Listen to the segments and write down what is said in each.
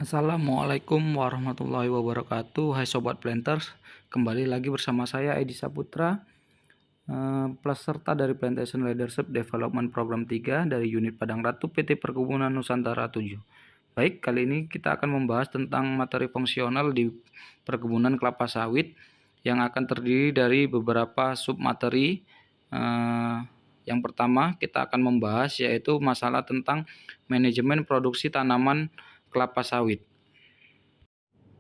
Assalamualaikum warahmatullahi wabarakatuh. Hai Sobat Planters, kembali lagi bersama saya Edi Saputra, peserta dari Plantation Leadership Development Program 3 dari unit Padang Ratu PT Perkebunan Nusantara 7. Baik, kali ini kita akan membahas tentang materi fungsional di perkebunan kelapa sawit yang akan terdiri dari beberapa submateri. Yang pertama kita akan membahas yaitu masalah tentang manajemen produksi tanaman kelapa sawit.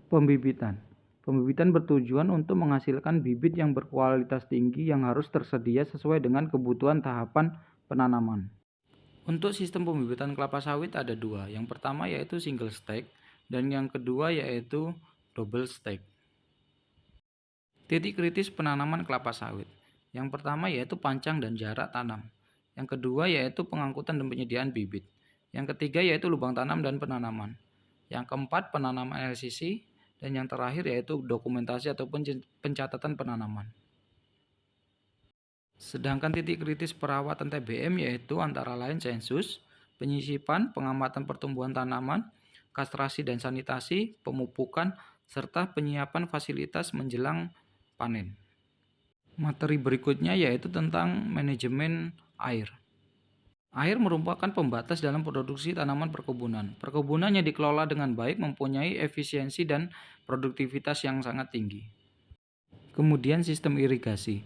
Pembibitan. Pembibitan bertujuan untuk menghasilkan bibit yang berkualitas tinggi yang harus tersedia sesuai dengan kebutuhan tahapan penanaman. Untuk sistem pembibitan kelapa sawit ada dua. Yang pertama yaitu single stage dan yang kedua yaitu double stage. Titik kritis penanaman kelapa sawit. Yang pertama yaitu pancang dan jarak tanam. Yang kedua yaitu pengangkutan dan penyediaan bibit. Yang ketiga yaitu lubang tanam dan penanaman. Yang keempat penanaman LCC. Dan yang terakhir yaitu dokumentasi ataupun pencatatan penanaman. Sedangkan titik kritis perawatan TBM yaitu antara lain sensus, penyisipan, pengamatan pertumbuhan tanaman, kastrasi dan sanitasi, pemupukan, serta penyiapan fasilitas menjelang panen. Materi berikutnya yaitu tentang manajemen air. Air merupakan pembatas dalam produksi tanaman perkebunan. Perkebunan yang dikelola dengan baik mempunyai efisiensi dan produktivitas yang sangat tinggi. Kemudian sistem irigasi.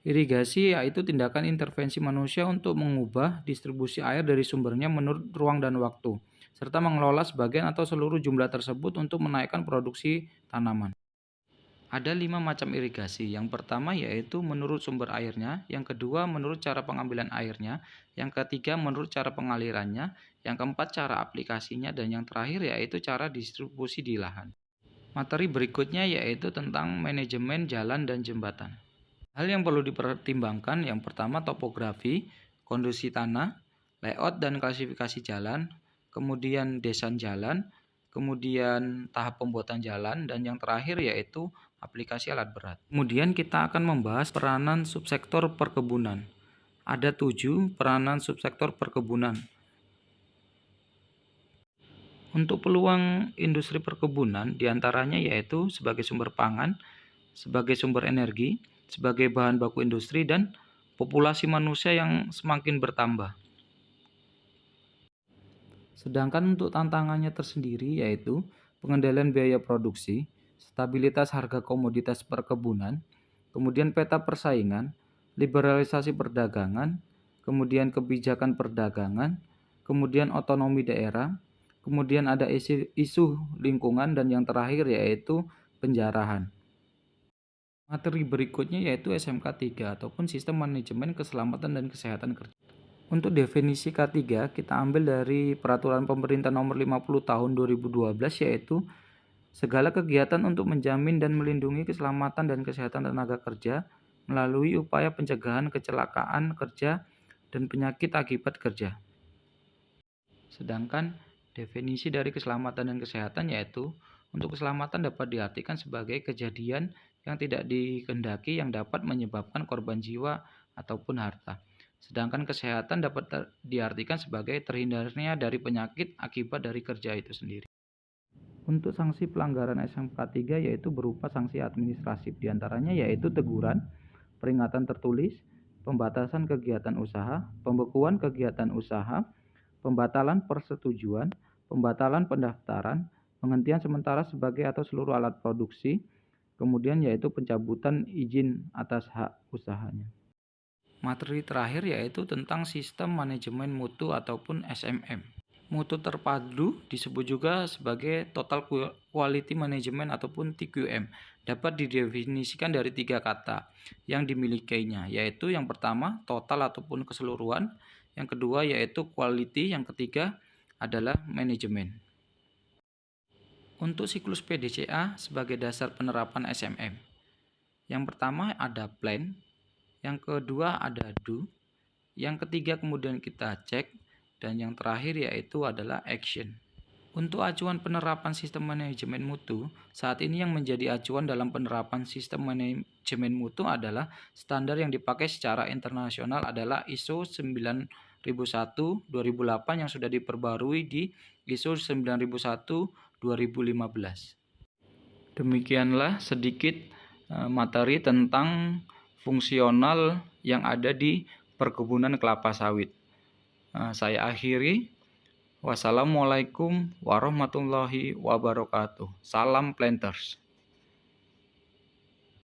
Irigasi yaitu tindakan intervensi manusia untuk mengubah distribusi air dari sumbernya menurut ruang dan waktu, serta mengelola sebagian atau seluruh jumlah tersebut untuk menaikkan produksi tanaman. Ada 5 macam irigasi. Yang pertama yaitu menurut sumber airnya, yang kedua menurut cara pengambilan airnya, yang ketiga menurut cara pengalirannya, yang keempat cara aplikasinya, dan yang terakhir yaitu cara distribusi di lahan. Materi berikutnya yaitu tentang manajemen jalan dan jembatan. Hal yang perlu dipertimbangkan yang pertama topografi, kondisi tanah, layout dan klasifikasi jalan, kemudian desain jalan, kemudian tahap pembuatan jalan, dan yang terakhir yaitu aplikasi alat berat. Kemudian kita akan membahas peranan subsektor perkebunan. Ada 7 peranan subsektor perkebunan. Untuk peluang industri perkebunan diantaranya yaitu sebagai sumber pangan, sebagai sumber energi, sebagai bahan baku industri, dan populasi manusia yang semakin bertambah. Sedangkan untuk tantangannya tersendiri yaitu pengendalian biaya produksi, stabilitas harga komoditas perkebunan, kemudian peta persaingan, liberalisasi perdagangan, kemudian kebijakan perdagangan, kemudian otonomi daerah, kemudian ada isu lingkungan, dan yang terakhir yaitu penjarahan. Materi berikutnya yaitu SMK 3 ataupun Sistem Manajemen Keselamatan dan Kesehatan Kerja. Untuk definisi K3 kita ambil dari Peraturan Pemerintah Nomor 50 Tahun 2012 yaitu segala kegiatan untuk menjamin dan melindungi keselamatan dan kesehatan tenaga kerja melalui upaya pencegahan kecelakaan kerja dan penyakit akibat kerja. Sedangkan definisi dari keselamatan dan kesehatan yaitu untuk keselamatan dapat diartikan sebagai kejadian yang tidak dikehendaki yang dapat menyebabkan korban jiwa ataupun harta. Sedangkan kesehatan dapat diartikan sebagai terhindarnya dari penyakit akibat dari kerja itu sendiri. Untuk sanksi pelanggaran SMK 3 yaitu berupa sanksi administratif, diantaranya yaitu teguran, peringatan tertulis, pembatasan kegiatan usaha, pembekuan kegiatan usaha, pembatalan persetujuan, pembatalan pendaftaran, penghentian sementara sebagai atau seluruh alat produksi, kemudian yaitu pencabutan izin atas hak usahanya. Materi terakhir yaitu tentang sistem manajemen mutu ataupun SMM. Mutu terpadu disebut juga sebagai Total Quality Management ataupun TQM. Dapat didefinisikan dari 3 kata yang dimilikinya, yaitu yang pertama total ataupun keseluruhan, yang kedua yaitu quality, yang ketiga adalah manajemen. Untuk siklus PDCA sebagai dasar penerapan SMM. Yang pertama ada plan, yang kedua ada do, yang ketiga kemudian kita cek, dan yang terakhir yaitu adalah action. Untuk acuan penerapan sistem manajemen mutu, saat ini yang menjadi acuan dalam penerapan sistem manajemen mutu adalah standar yang dipakai secara internasional adalah ISO 9001-2008 yang sudah diperbarui di ISO 9001/2015. Demikianlah sedikit materi tentang fungsional yang ada di perkebunan kelapa sawit. Saya akhiri. Wassalamualaikum warahmatullahi wabarakatuh. Salam planters.